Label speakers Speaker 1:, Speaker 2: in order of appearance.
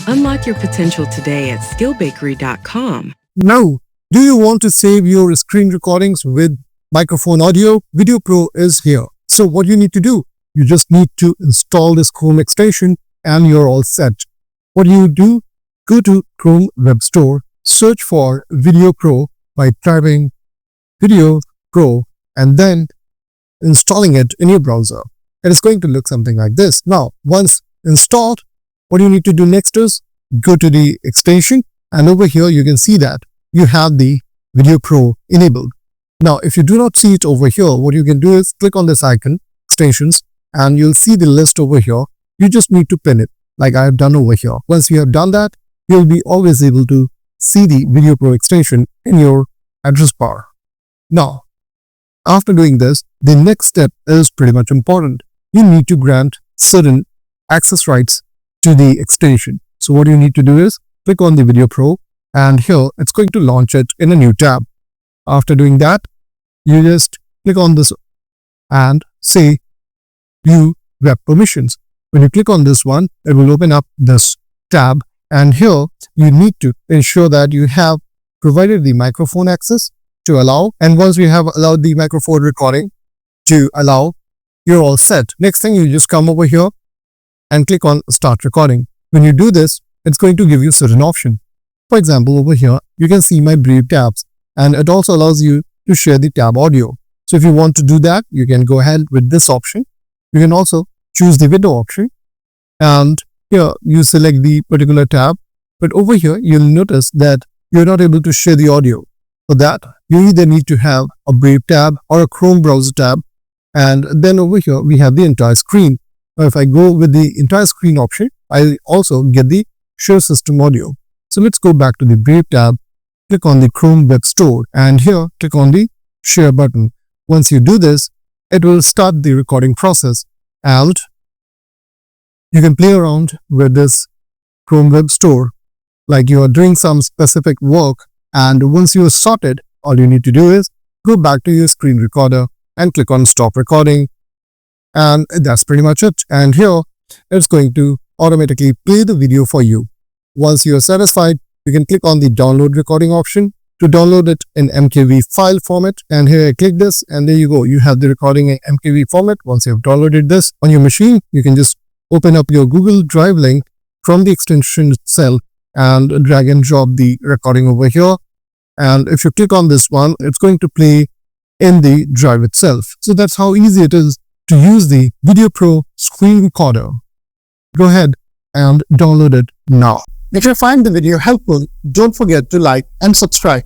Speaker 1: Unlock your potential today at skillbakery.com.
Speaker 2: Now, do you want to save your screen recordings with microphone audio? VideoPro is here. So what you need to do, you just need to install this Chrome extension and you're all set. What do you do? Go to Chrome Web Store, search for VideoPro by typing VideoPro and then installing it in your browser. It is going to look something like this. Now, once installed, what you need to do next is go to the extension, and over here you can see that you have the VideoPro enabled. Now, if you do not see it over here, what you can do is click on this icon, extensions, and you'll see the list over here. You just need to pin it like I have done over here. Once you have done that, you'll be always able to see the VideoPro extension in your address bar. Now, after doing this, the next step is pretty much important. You need to grant certain access rights to the extension. So what you need to do is click on the VideoPro, and here it's going to launch it in a new tab. After doing that, you just click on this and say view web permissions. When you click on this one, it will open up this tab, and here you need to ensure that you have provided the microphone access to allow, and once you have allowed the microphone recording to allow, you're all set. Next thing, you just come over here and click on start recording. When you do this, it's going to give you certain options. For example, over here, you can see my brief tabs, and it also allows you to share the tab audio. So if you want to do that, you can go ahead with this option. You can also choose the window option, and here you select the particular tab. But over here, you'll notice that you're not able to share the audio. For that, you either need to have a Brave tab or a Chrome browser tab, and then over here, we have the entire screen. Now, if I go with the entire screen option, I also get the share system audio. So let's go back to the Brave tab, click on the Chrome Web Store, and here click on the share button. Once you do this, it will start the recording process, and you can play around with this Chrome Web Store like you are doing some specific work. And once you are sorted, all you need to do is go back to your screen recorder and click on stop recording. And that's pretty much it. And here it's going to automatically play the video for you. Once you are satisfied, you can click on the download recording option to download it in MKV file format. And here I click this, and there you go. You have the recording in MKV format. Once you have downloaded this on your machine, you can just open up your Google Drive link from the extension itself and drag and drop the recording over here. And if you click on this one, it's going to play in the drive itself. So that's how easy it is to use the VideoPro screen recorder. Go ahead and download it now. If you find the video helpful, don't forget to like and subscribe.